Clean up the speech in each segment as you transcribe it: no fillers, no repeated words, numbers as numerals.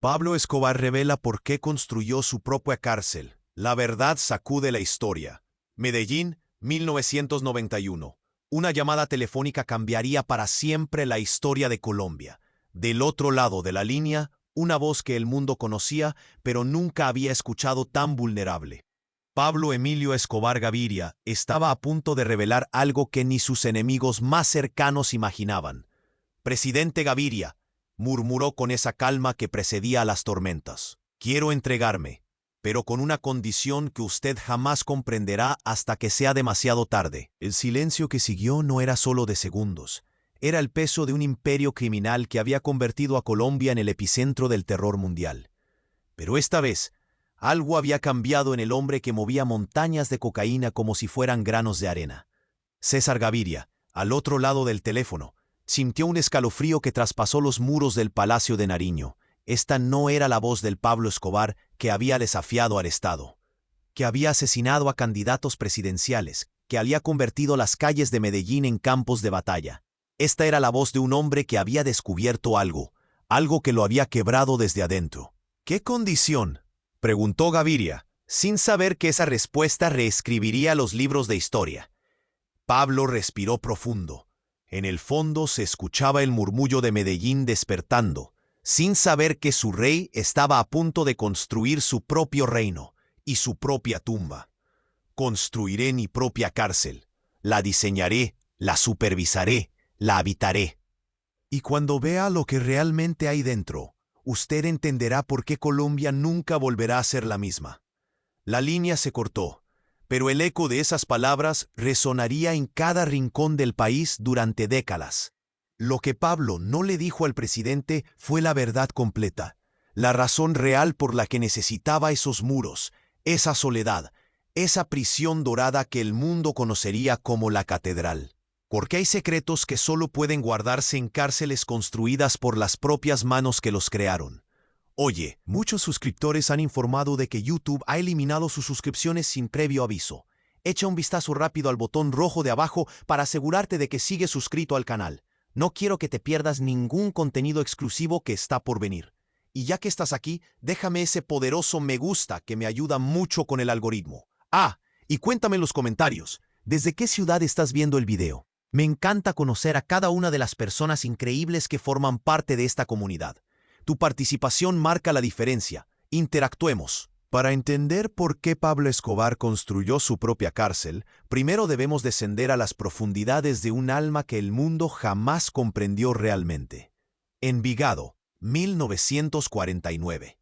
Pablo Escobar revela por qué construyó su propia cárcel. La verdad sacude la historia. Medellín, 1991. Una llamada telefónica cambiaría para siempre la historia de Colombia. Del otro lado de la línea, una voz que el mundo conocía, pero nunca había escuchado tan vulnerable. Pablo Emilio Escobar Gaviria estaba a punto de revelar algo que ni sus enemigos más cercanos imaginaban. «Presidente Gaviria», murmuró con esa calma que precedía a las tormentas, «quiero entregarme, pero con una condición que usted jamás comprenderá hasta que sea demasiado tarde». El silencio que siguió no era solo de segundos. Era el peso de un imperio criminal que había convertido a Colombia en el epicentro del terror mundial. Pero esta vez, algo había cambiado en el hombre que movía montañas de cocaína como si fueran granos de arena. César Gaviria, al otro lado del teléfono, sintió un escalofrío que traspasó los muros del Palacio de Nariño. Esta no era la voz del Pablo Escobar que había desafiado al Estado, que había asesinado a candidatos presidenciales, que había convertido las calles de Medellín en campos de batalla. Esta era la voz de un hombre que había descubierto algo que lo había quebrado desde adentro. ¿Qué condición?, preguntó Gaviria, sin saber que esa respuesta reescribiría los libros de historia. Pablo respiró profundo. En el fondo se escuchaba el murmullo de Medellín despertando, sin saber que su rey estaba a punto de construir su propio reino y su propia tumba. «Construiré mi propia cárcel. La diseñaré, la supervisaré, la habitaré. Y cuando vea lo que realmente hay dentro, usted entenderá por qué Colombia nunca volverá a ser la misma». La línea se cortó, pero el eco de esas palabras resonaría en cada rincón del país durante décadas. Lo que Pablo no le dijo al presidente fue la verdad completa, la razón real por la que necesitaba esos muros, esa soledad, esa prisión dorada que el mundo conocería como la catedral. Porque hay secretos que solo pueden guardarse en cárceles construidas por las propias manos que los crearon. Oye, muchos suscriptores han informado de que YouTube ha eliminado sus suscripciones sin previo aviso. Echa un vistazo rápido al botón rojo de abajo para asegurarte de que sigues suscrito al canal. No quiero que te pierdas ningún contenido exclusivo que está por venir. Y ya que estás aquí, déjame ese poderoso me gusta que me ayuda mucho con el algoritmo. Y cuéntame en los comentarios, ¿desde qué ciudad estás viendo el video? Me encanta conocer a cada una de las personas increíbles que forman parte de esta comunidad. Tu participación marca la diferencia. Interactuemos. Para entender por qué Pablo Escobar construyó su propia cárcel, primero debemos descender a las profundidades de un alma que el mundo jamás comprendió realmente. Envigado, 1949.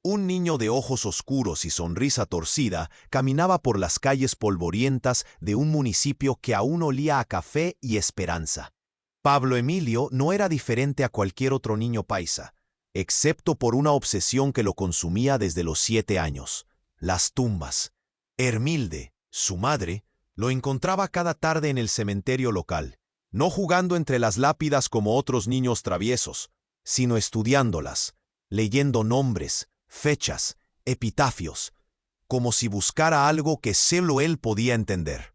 Un niño de ojos oscuros y sonrisa torcida caminaba por las calles polvorientas de un municipio que aún olía a café y esperanza. Pablo Emilio no era diferente a cualquier otro niño paisa, excepto por una obsesión que lo consumía desde los 7 años: las tumbas. Hermilde, su madre, lo encontraba cada tarde en el cementerio local, no jugando entre las lápidas como otros niños traviesos, sino estudiándolas, leyendo nombres, fechas, epitafios, como si buscara algo que solo él podía entender.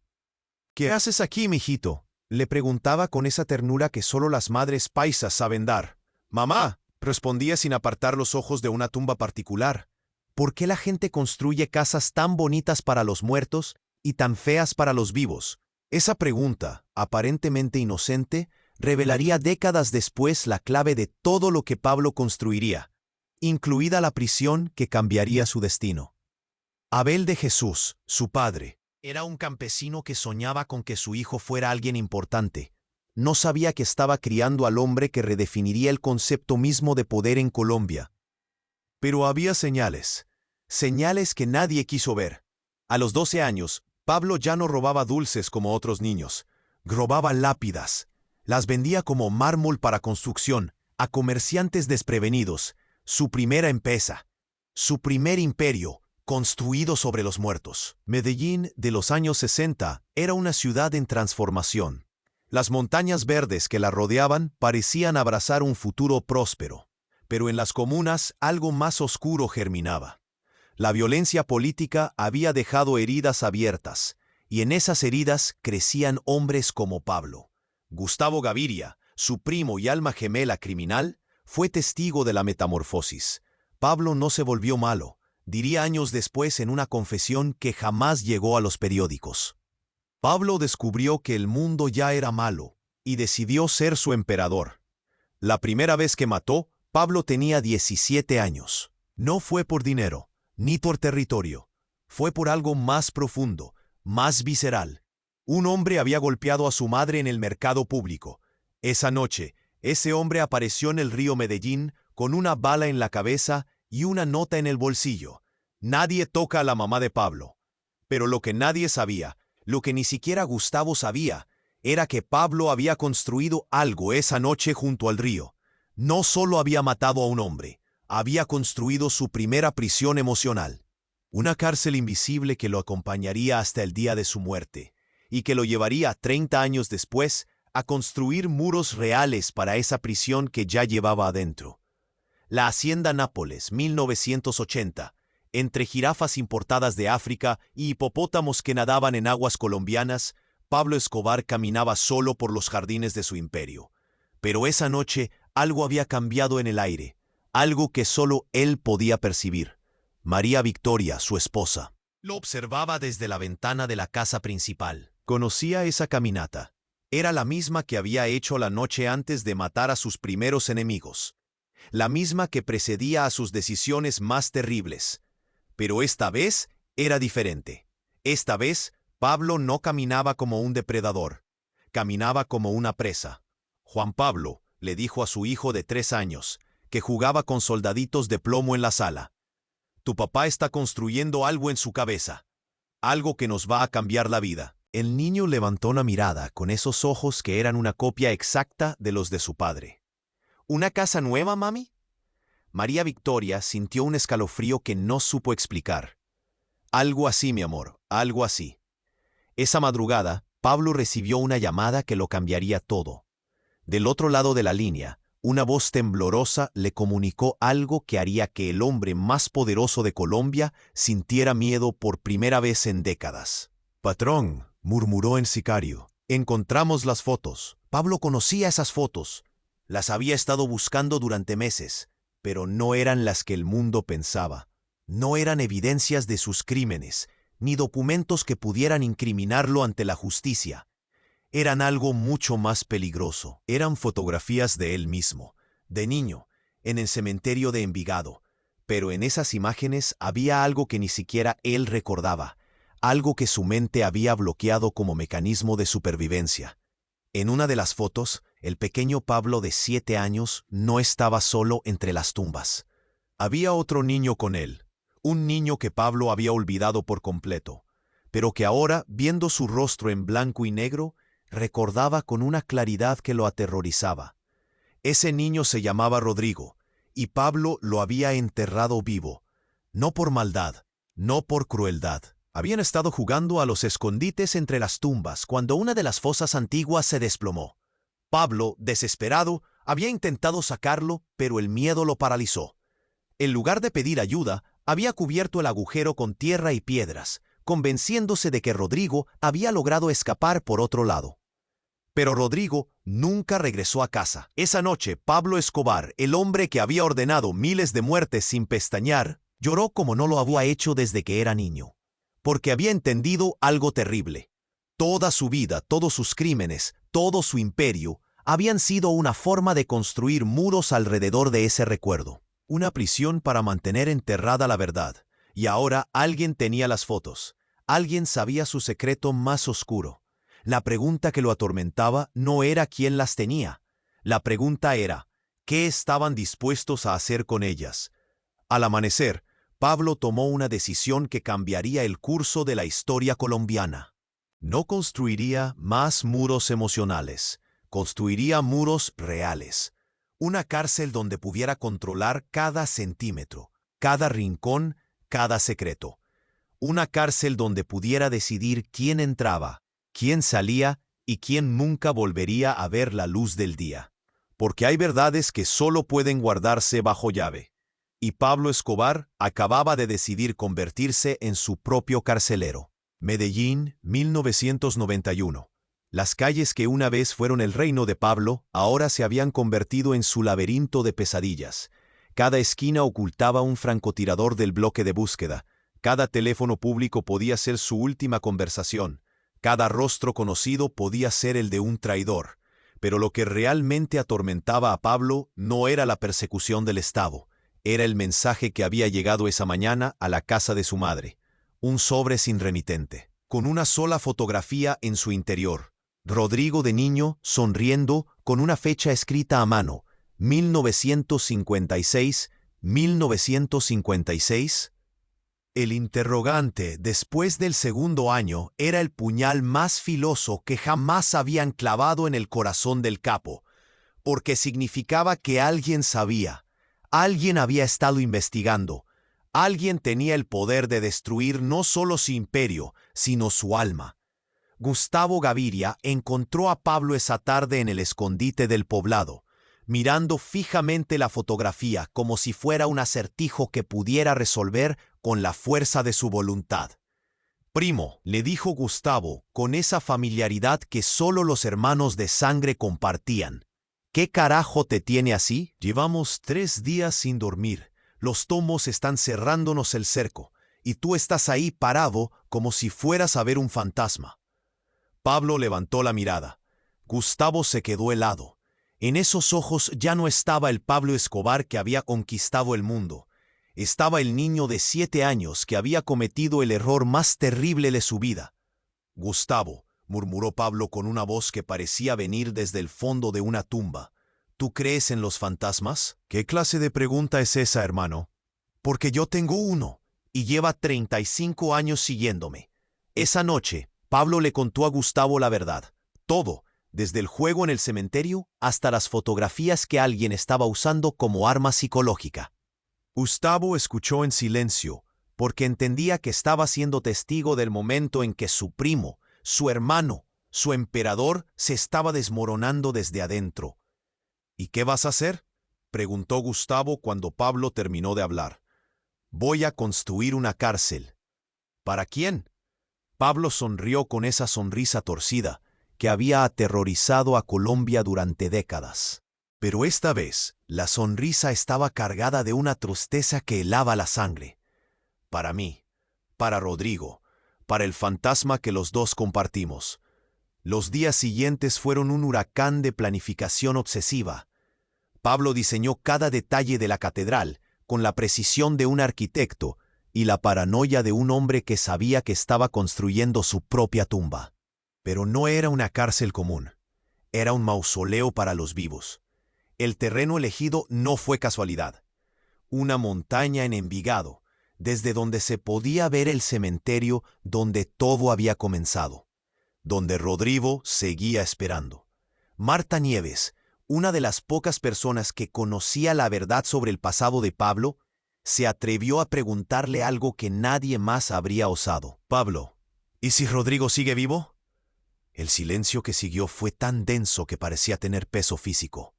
«¿Qué haces aquí, mijito?», le preguntaba con esa ternura que solo las madres paisas saben dar. «Mamá», respondía sin apartar los ojos de una tumba particular. «¿Por qué la gente construye casas tan bonitas para los muertos y tan feas para los vivos?». Esa pregunta, aparentemente inocente, revelaría décadas después la clave de todo lo que Pablo construiría, incluida la prisión que cambiaría su destino. Abel de Jesús, su padre, era un campesino que soñaba con que su hijo fuera alguien importante. No sabía que estaba criando al hombre que redefiniría el concepto mismo de poder en Colombia. Pero había señales que nadie quiso ver. A los 12 años, Pablo ya no robaba dulces como otros niños, robaba lápidas. Las vendía como mármol para construcción a comerciantes desprevenidos. Su primera empresa, su primer imperio, construido sobre los muertos. Medellín de los años 60 era una ciudad en transformación. Las montañas verdes que la rodeaban parecían abrazar un futuro próspero, pero en las comunas algo más oscuro germinaba. La violencia política había dejado heridas abiertas, y en esas heridas crecían hombres como Pablo. Gustavo Gaviria, su primo y alma gemela criminal, fue testigo de la metamorfosis. Pablo no se volvió malo, diría años después en una confesión que jamás llegó a los periódicos. Pablo descubrió que el mundo ya era malo y decidió ser su emperador. La primera vez que mató, Pablo tenía 17 años. No fue por dinero, ni por territorio. Fue por algo más profundo, más visceral. Un hombre había golpeado a su madre en el mercado público. Esa noche, ese hombre apareció en el río Medellín con una bala en la cabeza y una nota en el bolsillo. Nadie toca a la mamá de Pablo. Pero lo que nadie sabía, lo que ni siquiera Gustavo sabía, era que Pablo había construido algo esa noche junto al río. No solo había matado a un hombre, había construido su primera prisión emocional. Una cárcel invisible que lo acompañaría hasta el día de su muerte, y que lo llevaría 30 años después a construir muros reales para esa prisión que ya llevaba adentro. La Hacienda Nápoles, 1980, entre jirafas importadas de África y hipopótamos que nadaban en aguas colombianas, Pablo Escobar caminaba solo por los jardines de su imperio. Pero esa noche algo había cambiado en el aire, algo que solo él podía percibir. María Victoria, su esposa, lo observaba desde la ventana de la casa principal. Conocía esa caminata. Era la misma que había hecho la noche antes de matar a sus primeros enemigos. La misma que precedía a sus decisiones más terribles. Pero esta vez era diferente. Esta vez, Pablo no caminaba como un depredador. Caminaba como una presa. Juan Pablo le dijo a su hijo de 3 años, que jugaba con soldaditos de plomo en la sala: «Tu papá está construyendo algo en su cabeza. Algo que nos va a cambiar la vida». El niño levantó la mirada con esos ojos que eran una copia exacta de los de su padre. «¿Una casa nueva, mami?» María Victoria sintió un escalofrío que no supo explicar. «Algo así, mi amor, algo así». Esa madrugada, Pablo recibió una llamada que lo cambiaría todo. Del otro lado de la línea, una voz temblorosa le comunicó algo que haría que el hombre más poderoso de Colombia sintiera miedo por primera vez en décadas. «Patrón», murmuró el sicario, «encontramos las fotos». Pablo conocía esas fotos. Las había estado buscando durante meses, pero no eran las que el mundo pensaba. No eran evidencias de sus crímenes, ni documentos que pudieran incriminarlo ante la justicia. Eran algo mucho más peligroso. Eran fotografías de él mismo, de niño, en el cementerio de Envigado. Pero en esas imágenes había algo que ni siquiera él recordaba, algo que su mente había bloqueado como mecanismo de supervivencia. En una de las fotos, el pequeño Pablo de 7 años no estaba solo entre las tumbas. Había otro niño con él, un niño que Pablo había olvidado por completo, pero que ahora, viendo su rostro en blanco y negro, recordaba con una claridad que lo aterrorizaba. Ese niño se llamaba Rodrigo, y Pablo lo había enterrado vivo, no por maldad, no por crueldad. Habían estado jugando a los escondites entre las tumbas cuando una de las fosas antiguas se desplomó. Pablo, desesperado, había intentado sacarlo, pero el miedo lo paralizó. En lugar de pedir ayuda, había cubierto el agujero con tierra y piedras, convenciéndose de que Rodrigo había logrado escapar por otro lado. Pero Rodrigo nunca regresó a casa. Esa noche, Pablo Escobar, el hombre que había ordenado miles de muertes sin pestañear, lloró como no lo había hecho desde que era niño. Porque había entendido algo terrible. Toda su vida, todos sus crímenes, todo su imperio, habían sido una forma de construir muros alrededor de ese recuerdo. Una prisión para mantener enterrada la verdad. Y ahora alguien tenía las fotos. Alguien sabía su secreto más oscuro. La pregunta que lo atormentaba no era quién las tenía. La pregunta era, ¿qué estaban dispuestos a hacer con ellas? Al amanecer, Pablo tomó una decisión que cambiaría el curso de la historia colombiana. No construiría más muros emocionales, construiría muros reales. Una cárcel donde pudiera controlar cada centímetro, cada rincón, cada secreto. Una cárcel donde pudiera decidir quién entraba, quién salía y quién nunca volvería a ver la luz del día. Porque hay verdades que solo pueden guardarse bajo llave. Y Pablo Escobar acababa de decidir convertirse en su propio carcelero. Medellín, 1991. Las calles que una vez fueron el reino de Pablo, ahora se habían convertido en su laberinto de pesadillas. Cada esquina ocultaba un francotirador del bloque de búsqueda. Cada teléfono público podía ser su última conversación. Cada rostro conocido podía ser el de un traidor. Pero lo que realmente atormentaba a Pablo no era la persecución del Estado. Era el mensaje que había llegado esa mañana a la casa de su madre. Un sobre sin remitente, con una sola fotografía en su interior. Rodrigo de niño, sonriendo, con una fecha escrita a mano. 1956, 1956. El interrogante, después del segundo año, era el puñal más filoso que jamás habían clavado en el corazón del capo, porque significaba que alguien sabía, alguien había estado investigando, alguien tenía el poder de destruir no solo su imperio, sino su alma. Gustavo Gaviria encontró a Pablo esa tarde en el escondite del poblado, mirando fijamente la fotografía como si fuera un acertijo que pudiera resolver con la fuerza de su voluntad. «Primo», le dijo Gustavo, con esa familiaridad que solo los hermanos de sangre compartían. «¿Qué carajo te tiene así? Llevamos 3 días sin dormir. Los tomos están cerrándonos el cerco, y tú estás ahí parado como si fueras a ver un fantasma». Pablo levantó la mirada. Gustavo se quedó helado. En esos ojos ya no estaba el Pablo Escobar que había conquistado el mundo. Estaba el niño de 7 años que había cometido el error más terrible de su vida. «Gustavo», murmuró Pablo con una voz que parecía venir desde el fondo de una tumba, «¿tú crees en los fantasmas?» «¿Qué clase de pregunta es esa, hermano?» «Porque yo tengo uno, y lleva 35 años siguiéndome». Esa noche, Pablo le contó a Gustavo la verdad, todo, desde el juego en el cementerio hasta las fotografías que alguien estaba usando como arma psicológica. Gustavo escuchó en silencio, porque entendía que estaba siendo testigo del momento en que su primo, su hermano, su emperador se estaba desmoronando desde adentro. «¿Y qué vas a hacer?», preguntó Gustavo cuando Pablo terminó de hablar. «Voy a construir una cárcel». «¿Para quién?». Pablo sonrió con esa sonrisa torcida que había aterrorizado a Colombia durante décadas. Pero esta vez, la sonrisa estaba cargada de una tristeza que helaba la sangre. «Para mí, para Rodrigo, para el fantasma que los dos compartimos». Los días siguientes fueron un huracán de planificación obsesiva. Pablo diseñó cada detalle de la catedral con la precisión de un arquitecto y la paranoia de un hombre que sabía que estaba construyendo su propia tumba. Pero no era una cárcel común, era un mausoleo para los vivos. El terreno elegido no fue casualidad. Una montaña en Envigado, desde donde se podía ver el cementerio donde todo había comenzado, donde Rodrigo seguía esperando. Marta Nieves, una de las pocas personas que conocía la verdad sobre el pasado de Pablo, se atrevió a preguntarle algo que nadie más habría osado. «Pablo, ¿y si Rodrigo sigue vivo?». El silencio que siguió fue tan denso que parecía tener peso físico.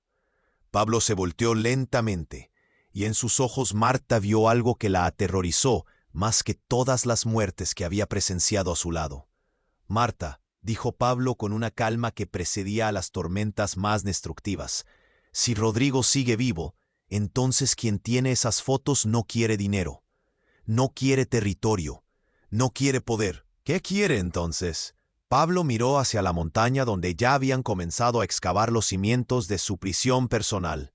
Pablo se volteó lentamente, y en sus ojos Marta vio algo que la aterrorizó más que todas las muertes que había presenciado a su lado. «Marta», dijo Pablo con una calma que precedía a las tormentas más destructivas, «si Rodrigo sigue vivo, entonces quien tiene esas fotos no quiere dinero, no quiere territorio, no quiere poder». «¿Qué quiere entonces?». Pablo miró hacia la montaña donde ya habían comenzado a excavar los cimientos de su prisión personal.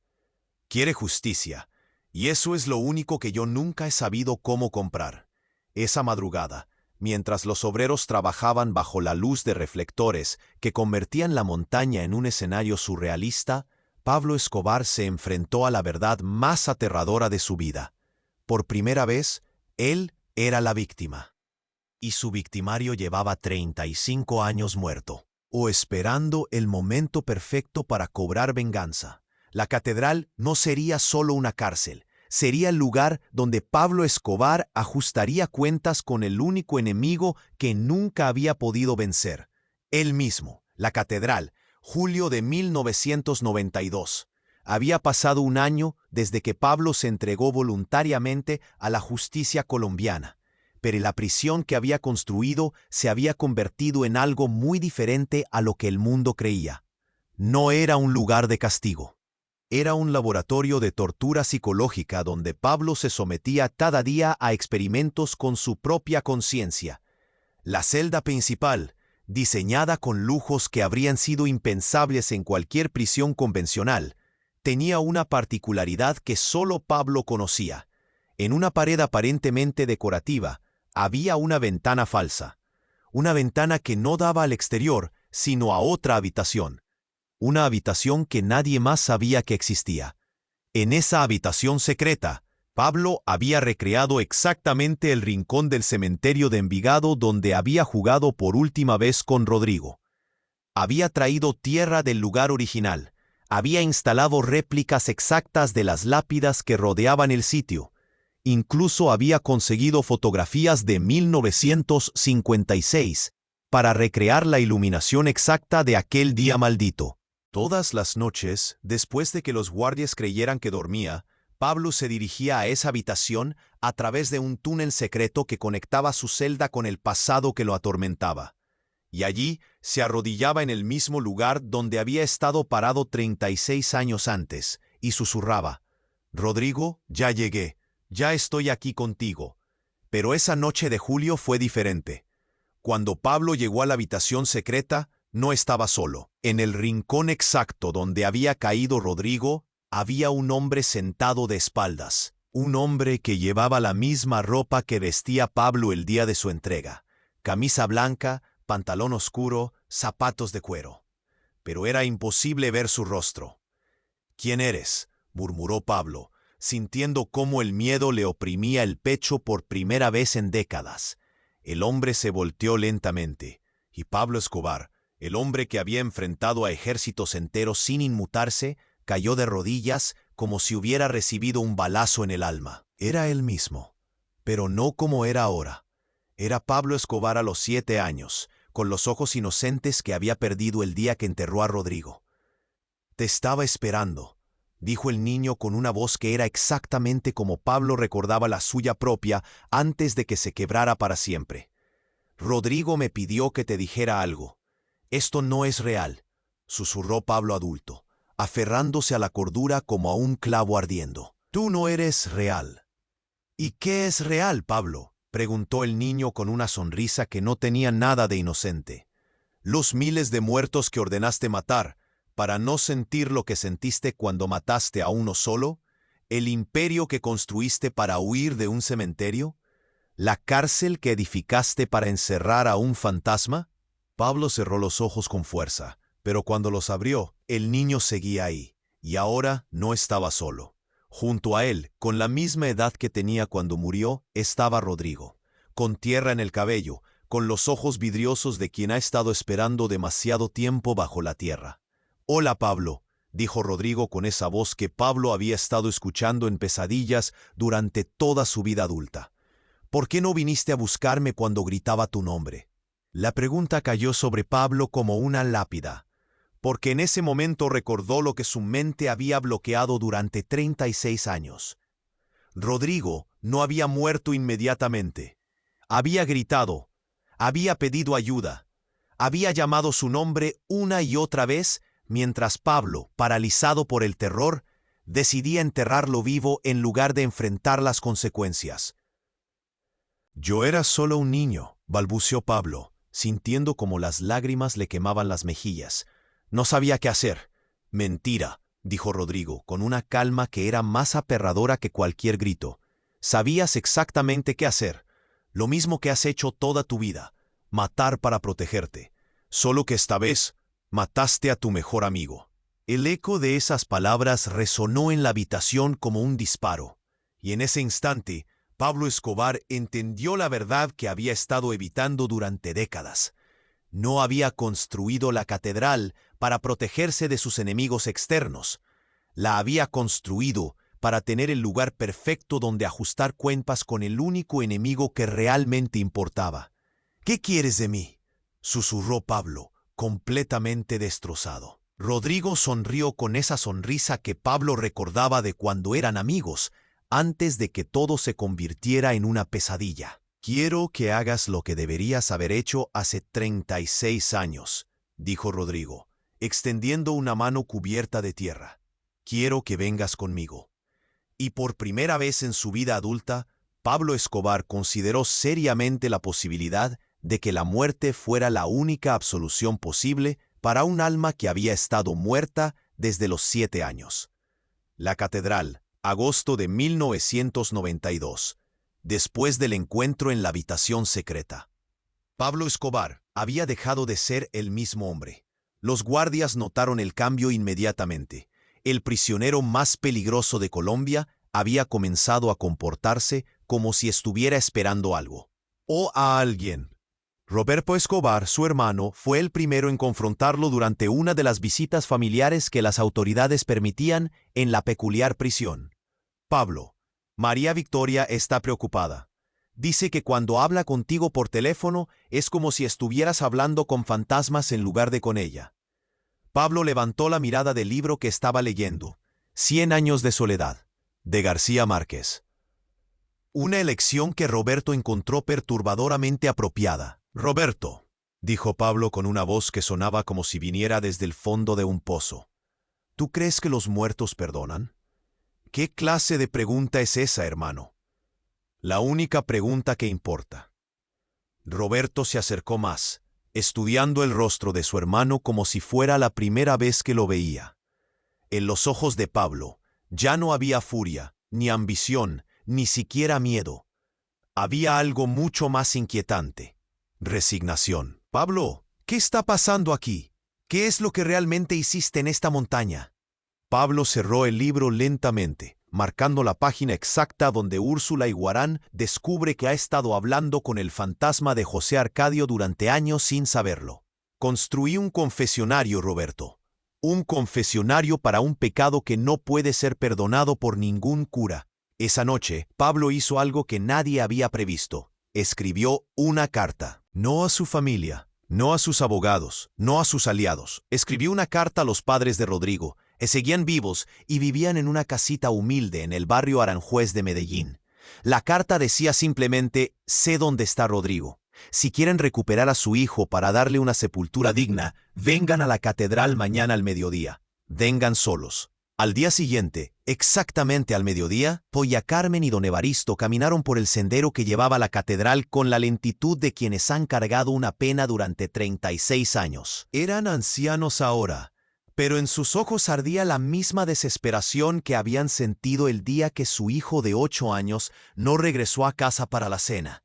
«Quiere justicia, y eso es lo único que yo nunca he sabido cómo comprar». Esa madrugada, mientras los obreros trabajaban bajo la luz de reflectores que convertían la montaña en un escenario surrealista, Pablo Escobar se enfrentó a la verdad más aterradora de su vida. Por primera vez, él era la víctima. Y su victimario llevaba 35 años muerto, o esperando el momento perfecto para cobrar venganza. La catedral no sería solo una cárcel, sería el lugar donde Pablo Escobar ajustaría cuentas con el único enemigo que nunca había podido vencer, él mismo. La catedral, julio de 1992. Había pasado un año desde que Pablo se entregó voluntariamente a la justicia colombiana, pero la prisión que había construido se había convertido en algo muy diferente a lo que el mundo creía. No era un lugar de castigo. Era un laboratorio de tortura psicológica donde Pablo se sometía cada día a experimentos con su propia conciencia. La celda principal, diseñada con lujos que habrían sido impensables en cualquier prisión convencional, tenía una particularidad que solo Pablo conocía. En una pared aparentemente decorativa, había una ventana falsa. Una ventana que no daba al exterior, sino a otra habitación. Una habitación que nadie más sabía que existía. En esa habitación secreta, Pablo había recreado exactamente el rincón del cementerio de Envigado donde había jugado por última vez con Rodrigo. Había traído tierra del lugar original. Había instalado réplicas exactas de las lápidas que rodeaban el sitio. Incluso había conseguido fotografías de 1956 para recrear la iluminación exacta de aquel día maldito. Todas las noches, después de que los guardias creyeran que dormía, Pablo se dirigía a esa habitación a través de un túnel secreto que conectaba su celda con el pasado que lo atormentaba. Y allí se arrodillaba en el mismo lugar donde había estado parado 36 años antes, y susurraba: «Rodrigo, ya llegué, ya estoy aquí contigo». Pero esa noche de julio fue diferente. Cuando Pablo llegó a la habitación secreta, no estaba solo. En el rincón exacto donde había caído Rodrigo, había un hombre sentado de espaldas. Un hombre que llevaba la misma ropa que vestía Pablo el día de su entrega. Camisa blanca, pantalón oscuro, zapatos de cuero. Pero era imposible ver su rostro. «¿Quién eres?», murmuró Pablo, sintiendo cómo el miedo le oprimía el pecho por primera vez en décadas. El hombre se volteó lentamente, y Pablo Escobar, el hombre que había enfrentado a ejércitos enteros sin inmutarse, cayó de rodillas como si hubiera recibido un balazo en el alma. Era él mismo, pero no como era ahora. Era Pablo Escobar a los 7 años, con los ojos inocentes que había perdido el día que enterró a Rodrigo. «Te estaba esperando», dijo el niño con una voz que era exactamente como Pablo recordaba la suya propia antes de que se quebrara para siempre. «Rodrigo me pidió que te dijera algo. Esto no es real», susurró Pablo adulto, aferrándose a la cordura como a un clavo ardiendo. «Tú no eres real». «¿Y qué es real, Pablo?», preguntó el niño con una sonrisa que no tenía nada de inocente. «Los miles de muertos que ordenaste matar, para no sentir lo que sentiste cuando mataste a uno solo, el imperio que construiste para huir de un cementerio, la cárcel que edificaste para encerrar a un fantasma». Pablo cerró los ojos con fuerza, pero cuando los abrió, el niño seguía ahí, y ahora no estaba solo. Junto a él, con la misma edad que tenía cuando murió, estaba Rodrigo, con tierra en el cabello, con los ojos vidriosos de quien ha estado esperando demasiado tiempo bajo la tierra. «Hola, Pablo», dijo Rodrigo con esa voz que Pablo había estado escuchando en pesadillas durante toda su vida adulta. «¿Por qué no viniste a buscarme cuando gritaba tu nombre?». La pregunta cayó sobre Pablo como una lápida, porque en ese momento recordó lo que su mente había bloqueado durante 36 años. Rodrigo no había muerto inmediatamente. Había gritado, había pedido ayuda, había llamado su nombre una y otra vez, mientras Pablo, paralizado por el terror, decidía enterrarlo vivo en lugar de enfrentar las consecuencias. «Yo era solo un niño», balbuceó Pablo, sintiendo como las lágrimas le quemaban las mejillas. «No sabía qué hacer». «Mentira», dijo Rodrigo, con una calma que era más aterradora que cualquier grito. «Sabías exactamente qué hacer, lo mismo que has hecho toda tu vida, matar para protegerte. Solo que esta vez mataste a tu mejor amigo». El eco de esas palabras resonó en la habitación como un disparo, y en ese instante Pablo Escobar entendió la verdad que había estado evitando durante décadas. No había construido la catedral para protegerse de sus enemigos externos. La había construido para tener el lugar perfecto donde ajustar cuentas con el único enemigo que realmente importaba. «¿Qué quieres de mí?», susurró Pablo, completamente destrozado. Rodrigo sonrió con esa sonrisa que Pablo recordaba de cuando eran amigos, antes de que todo se convirtiera en una pesadilla. «Quiero que hagas lo que deberías haber hecho hace 36 años», dijo Rodrigo, extendiendo una mano cubierta de tierra. quiero que vengas conmigo. Y por primera vez en su vida adulta, Pablo Escobar consideró seriamente la posibilidad de que la muerte fuera la única absolución posible para un alma que había estado muerta desde los 7 años. La Catedral, agosto de 1992, después del encuentro en la habitación secreta. Pablo Escobar había dejado de ser el mismo hombre. Los guardias notaron el cambio inmediatamente. El prisionero más peligroso de Colombia había comenzado a comportarse como si estuviera esperando algo. O a alguien. Roberto Escobar, su hermano, fue el primero en confrontarlo durante una de las visitas familiares que las autoridades permitían en la peculiar prisión. Pablo, María Victoria está preocupada. Dice que cuando habla contigo por teléfono es como si estuvieras hablando con fantasmas en lugar de con ella. Pablo levantó la mirada del libro que estaba leyendo, 100 años de soledad, de García Márquez. Una elección que Roberto encontró perturbadoramente apropiada. Roberto, dijo Pablo con una voz que sonaba como si viniera desde el fondo de un pozo. ¿Tú crees que los muertos perdonan? ¿Qué clase de pregunta es esa, hermano? La única pregunta que importa. Roberto se acercó más, estudiando el rostro de su hermano como si fuera la primera vez que lo veía. En los ojos de Pablo ya no había furia, ni ambición, ni siquiera miedo. Había algo mucho más inquietante. Resignación. Pablo, ¿qué está pasando aquí? ¿Qué es lo que realmente hiciste en esta montaña? Pablo cerró el libro lentamente, marcando la página exacta donde Úrsula Iguarán descubre que ha estado hablando con el fantasma de José Arcadio durante años sin saberlo. Construí un confesionario, Roberto. Un confesionario para un pecado que no puede ser perdonado por ningún cura. Esa noche, Pablo hizo algo que nadie había previsto. Escribió una carta. No a su familia, no a sus abogados, no a sus aliados. Escribió una carta a los padres de Rodrigo, que seguían vivos y vivían en una casita humilde en el barrio Aranjuez de Medellín. La carta decía simplemente: sé dónde está Rodrigo. Si quieren recuperar a su hijo para darle una sepultura digna, vengan a la catedral mañana al mediodía. Vengan solos. Al día siguiente, exactamente al mediodía, Doña Carmen y don Evaristo caminaron por el sendero que llevaba a la catedral con la lentitud de quienes han cargado una pena durante 36 años. Eran ancianos ahora, pero en sus ojos ardía la misma desesperación que habían sentido el día que su hijo de 8 años no regresó a casa para la cena.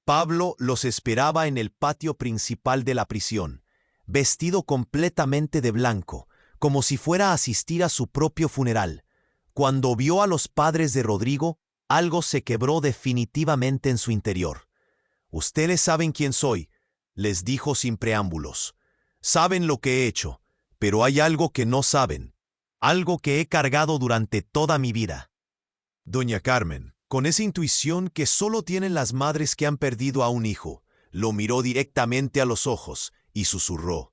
Pablo los esperaba en el patio principal de la prisión, vestido completamente de blanco, como si fuera a asistir a su propio funeral. Cuando vio a los padres de Rodrigo, algo se quebró definitivamente en su interior. «Ustedes saben quién soy», les dijo sin preámbulos. «Saben lo que he hecho, pero hay algo que no saben, algo que he cargado durante toda mi vida». Doña Carmen, con esa intuición que solo tienen las madres que han perdido a un hijo, lo miró directamente a los ojos y susurró: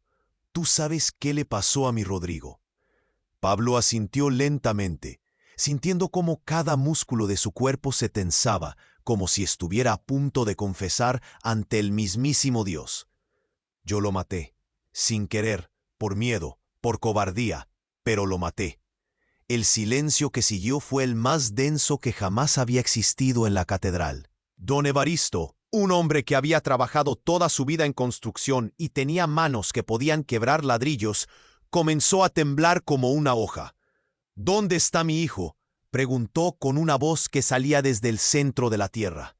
«¿Tú sabes qué le pasó a mi Rodrigo?». Pablo asintió lentamente, sintiendo cómo cada músculo de su cuerpo se tensaba, como si estuviera a punto de confesar ante el mismísimo Dios. «Yo lo maté, sin querer, por miedo, por cobardía, pero lo maté». El silencio que siguió fue el más denso que jamás había existido en la catedral. Don Evaristo, un hombre que había trabajado toda su vida en construcción y tenía manos que podían quebrar ladrillos, comenzó a temblar como una hoja. «¿Dónde está mi hijo?», preguntó con una voz que salía desde el centro de la tierra.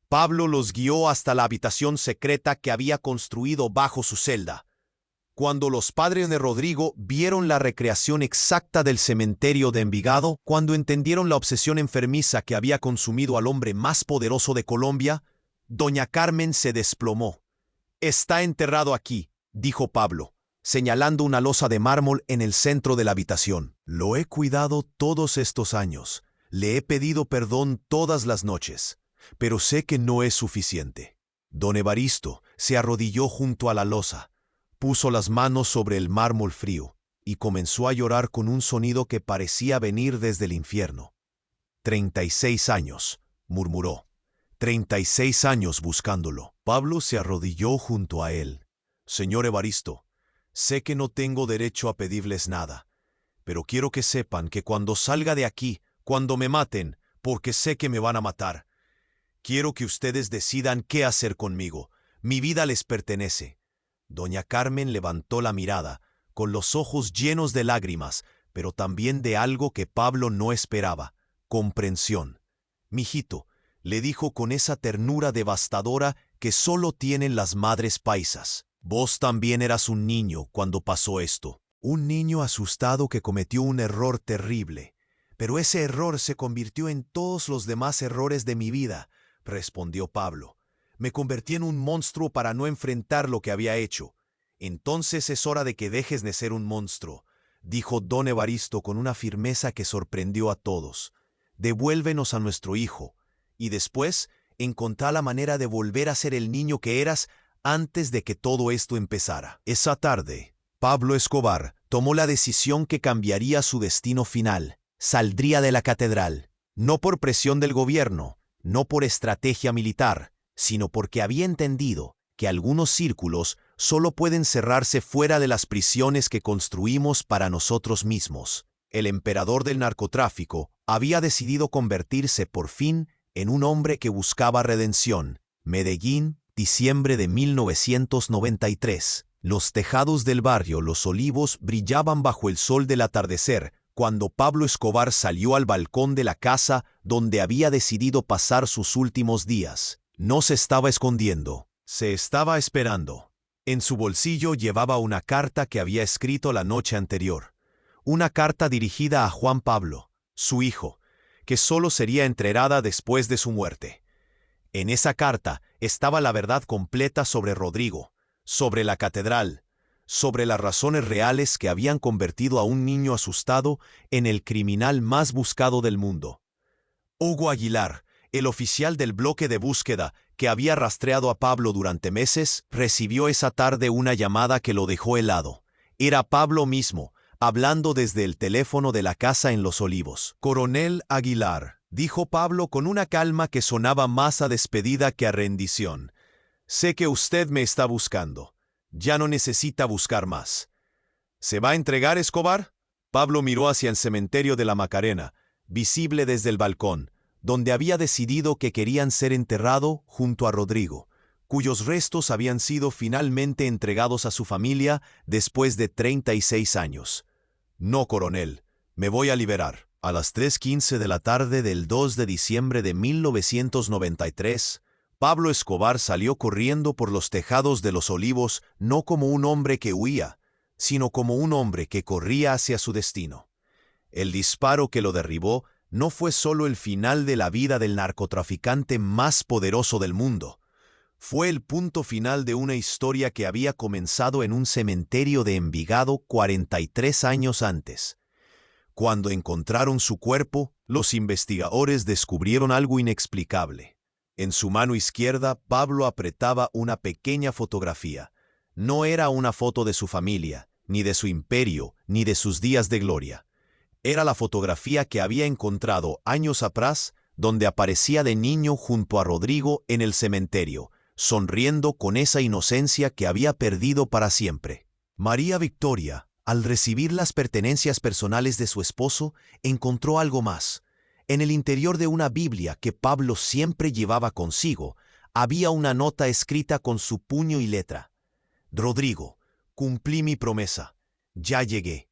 Pablo los guió hasta la habitación secreta que había construido bajo su celda. Cuando los padres de Rodrigo vieron la recreación exacta del cementerio de Envigado, cuando entendieron la obsesión enfermiza que había consumido al hombre más poderoso de Colombia, Doña Carmen se desplomó. «Está enterrado aquí», dijo Pablo, señalando una losa de mármol en el centro de la habitación. «Lo he cuidado todos estos años. Le he pedido perdón todas las noches, pero sé que no es suficiente». Don Evaristo se arrodilló junto a la losa, puso las manos sobre el mármol frío y comenzó a llorar con un sonido que parecía venir desde el infierno. 36 años, murmuró. 36 años buscándolo. Pablo se arrodilló junto a él. «Señor Evaristo, sé que no tengo derecho a pedirles nada, Pero quiero que sepan que cuando salga de aquí, cuando me maten, porque sé que me van a matar, quiero que ustedes decidan qué hacer conmigo. Mi vida les pertenece. Doña Carmen levantó la mirada, con los ojos llenos de lágrimas, pero también de algo que Pablo no esperaba: comprensión. «Mijito», le dijo con esa ternura devastadora que solo tienen las madres paisas, «vos también eras un niño cuando pasó esto. Un niño asustado que cometió un error terrible. Pero ese error se convirtió en todos los demás errores de mi vida», respondió Pablo. «Me convertí en un monstruo para no enfrentar lo que había hecho. Entonces es hora de que dejes de ser un monstruo», dijo don Evaristo con una firmeza que sorprendió a todos. «Devuélvenos a nuestro hijo, y después encontrá la manera de volver a ser el niño que eras antes de que todo esto empezara». Esa tarde, Pablo Escobar tomó la decisión que cambiaría su destino final. Saldría de la catedral, no por presión del gobierno, no por estrategia militar, sino porque había entendido que algunos círculos solo pueden cerrarse fuera de las prisiones que construimos para nosotros mismos. El emperador del narcotráfico había decidido convertirse por fin en un hombre que buscaba redención. Medellín, diciembre de 1993. Los tejados del barrio Los Olivos brillaban bajo el sol del atardecer cuando Pablo Escobar salió al balcón de la casa donde había decidido pasar sus últimos días. No se estaba escondiendo, se estaba esperando. En su bolsillo llevaba una carta que había escrito la noche anterior. Una carta dirigida a Juan Pablo, su hijo, que solo sería entregada después de su muerte. En esa carta estaba la verdad completa sobre Rodrigo, sobre la catedral, sobre las razones reales que habían convertido a un niño asustado en el criminal más buscado del mundo. Hugo Aguilar, el oficial del bloque de búsqueda que había rastreado a Pablo durante meses, recibió esa tarde una llamada que lo dejó helado. Era Pablo mismo, hablando desde el teléfono de la casa en Los Olivos. «Coronel Aguilar», dijo Pablo con una calma que sonaba más a despedida que a rendición. «Sé que usted me está buscando. Ya no necesita buscar más». «¿Se va a entregar, Escobar?». Pablo miró hacia el cementerio de la Macarena, visible desde el balcón, donde había decidido que querían ser enterrado junto a Rodrigo, cuyos restos habían sido finalmente entregados a su familia después de 36 años. «No, coronel, me voy a liberar». A las 3:15 de la tarde del 2 de diciembre de 1993, Pablo Escobar salió corriendo por los tejados de Los Olivos no como un hombre que huía, sino como un hombre que corría hacia su destino. El disparo que lo derribó no fue solo el final de la vida del narcotraficante más poderoso del mundo. Fue el punto final de una historia que había comenzado en un cementerio de Envigado 43 años antes. Cuando encontraron su cuerpo, los investigadores descubrieron algo inexplicable. En su mano izquierda, Pablo apretaba una pequeña fotografía. No era una foto de su familia, ni de su imperio, ni de sus días de gloria. Era la fotografía que había encontrado años atrás, donde aparecía de niño junto a Rodrigo en el cementerio, sonriendo con esa inocencia que había perdido para siempre. María Victoria, al recibir las pertenencias personales de su esposo, encontró algo más. En el interior de una Biblia que Pablo siempre llevaba consigo, había una nota escrita con su puño y letra. «Rodrigo, cumplí mi promesa. Ya llegué».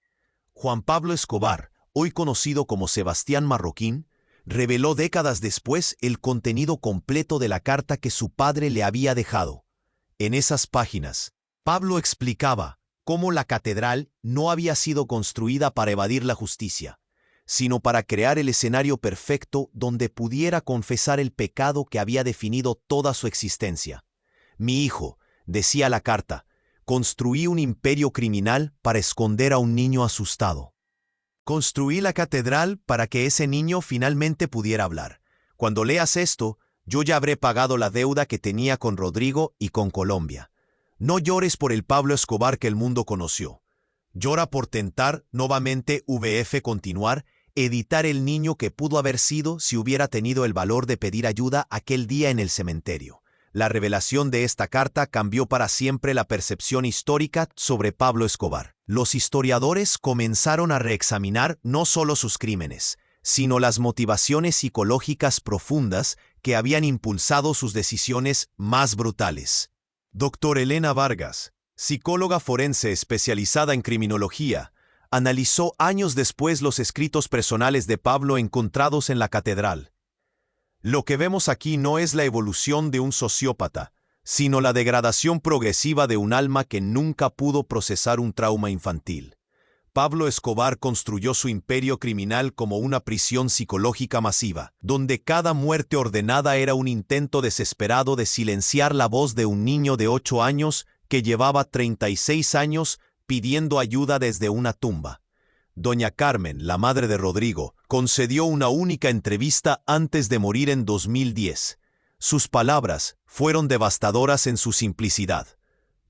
Juan Pablo Escobar, hoy conocido como Sebastián Marroquín, reveló décadas después el contenido completo de la carta que su padre le había dejado. En esas páginas, Pablo explicaba cómo la catedral no había sido construida para evadir la justicia, sino para crear el escenario perfecto donde pudiera confesar el pecado que había definido toda su existencia. «Mi hijo», decía la carta, «construí un imperio criminal para esconder a un niño asustado. Construí la catedral para que ese niño finalmente pudiera hablar. Cuando leas esto, yo ya habré pagado la deuda que tenía con Rodrigo y con Colombia. No llores por el Pablo Escobar que el mundo conoció. Llora por tentar nuevamente continuar, editar el niño que pudo haber sido si hubiera tenido el valor de pedir ayuda aquel día en el cementerio. La revelación de esta carta cambió para siempre la percepción histórica sobre Pablo Escobar. Los historiadores comenzaron a reexaminar no solo sus crímenes, sino las motivaciones psicológicas profundas que habían impulsado sus decisiones más brutales. Dr. Elena Vargas, psicóloga forense especializada en criminología, analizó años después los escritos personales de Pablo encontrados en la catedral. Lo que vemos aquí no es la evolución de un sociópata, sino la degradación progresiva de un alma que nunca pudo procesar un trauma infantil. Pablo Escobar construyó su imperio criminal como una prisión psicológica masiva, donde cada muerte ordenada era un intento desesperado de silenciar la voz de un niño de 8 años que llevaba 36 años pidiendo ayuda desde una tumba. Doña Carmen, la madre de Rodrigo, concedió una única entrevista antes de morir en 2010. Sus palabras fueron devastadoras en su simplicidad.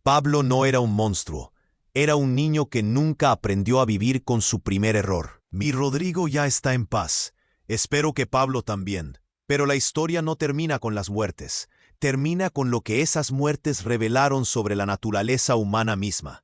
Pablo no era un monstruo. Era un niño que nunca aprendió a vivir con su primer error. Mi Rodrigo ya está en paz. Espero que Pablo también. Pero la historia no termina con las muertes. Termina con lo que esas muertes revelaron sobre la naturaleza humana misma.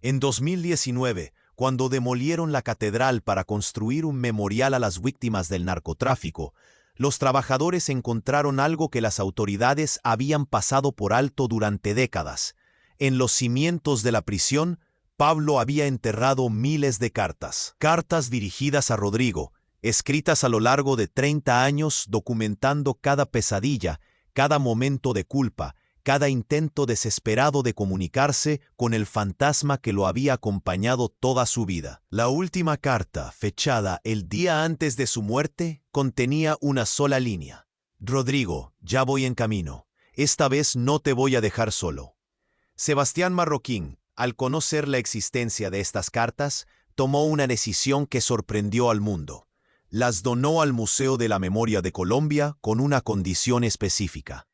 En 2019, cuando demolieron la catedral para construir un memorial a las víctimas del narcotráfico, los trabajadores encontraron algo que las autoridades habían pasado por alto durante décadas. En los cimientos de la prisión, Pablo había enterrado miles de cartas. Cartas dirigidas a Rodrigo, escritas a lo largo de 30 años documentando cada pesadilla, cada momento de culpa, cada intento desesperado de comunicarse con el fantasma que lo había acompañado toda su vida. La última carta, fechada el día antes de su muerte, contenía una sola línea. Rodrigo, ya voy en camino. Esta vez no te voy a dejar solo. Sebastián Marroquín, al conocer la existencia de estas cartas, tomó una decisión que sorprendió al mundo. Las donó al Museo de la Memoria de Colombia con una condición específica: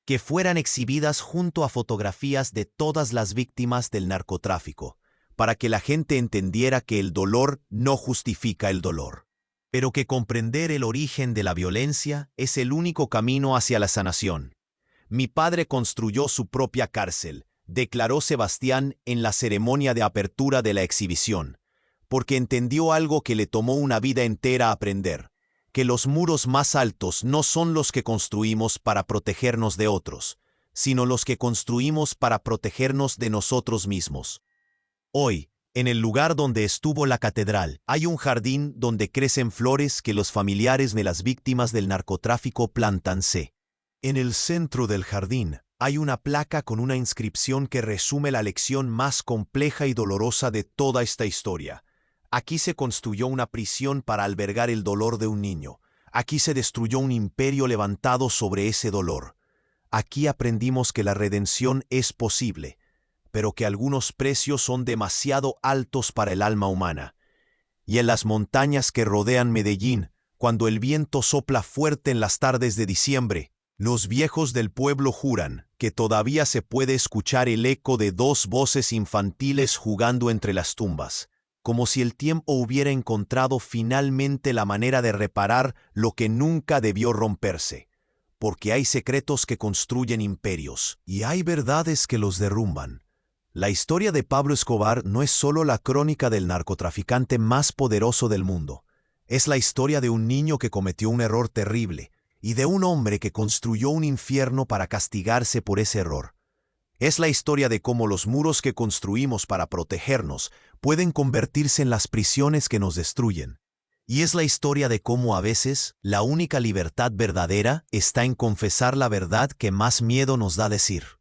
que fueran exhibidas junto a fotografías de todas las víctimas del narcotráfico, para que la gente entendiera que el dolor no justifica el dolor, pero que comprender el origen de la violencia es el único camino hacia la sanación. Mi padre construyó su propia cárcel, declaró Sebastián en la ceremonia de apertura de la exhibición, porque entendió algo que le tomó una vida entera aprender: que los muros más altos no son los que construimos para protegernos de otros, sino los que construimos para protegernos de nosotros mismos. Hoy, en el lugar donde estuvo la catedral, hay un jardín donde crecen flores que los familiares de las víctimas del narcotráfico plantanse. En el centro del jardín hay una placa con una inscripción que resume la lección más compleja y dolorosa de toda esta historia. Aquí se construyó una prisión para albergar el dolor de un niño. Aquí se destruyó un imperio levantado sobre ese dolor. Aquí aprendimos que la redención es posible, pero que algunos precios son demasiado altos para el alma humana. Y en las montañas que rodean Medellín, cuando el viento sopla fuerte en las tardes de diciembre, los viejos del pueblo juran que todavía se puede escuchar el eco de 2 voces infantiles jugando entre las tumbas, como si el tiempo hubiera encontrado finalmente la manera de reparar lo que nunca debió romperse, porque hay secretos que construyen imperios, y hay verdades que los derrumban. La historia de Pablo Escobar no es solo la crónica del narcotraficante más poderoso del mundo, es la historia de un niño que cometió un error terrible, y de un hombre que construyó un infierno para castigarse por ese error. Es la historia de cómo los muros que construimos para protegernos pueden convertirse en las prisiones que nos destruyen. Y es la historia de cómo a veces la única libertad verdadera está en confesar la verdad que más miedo nos da decir.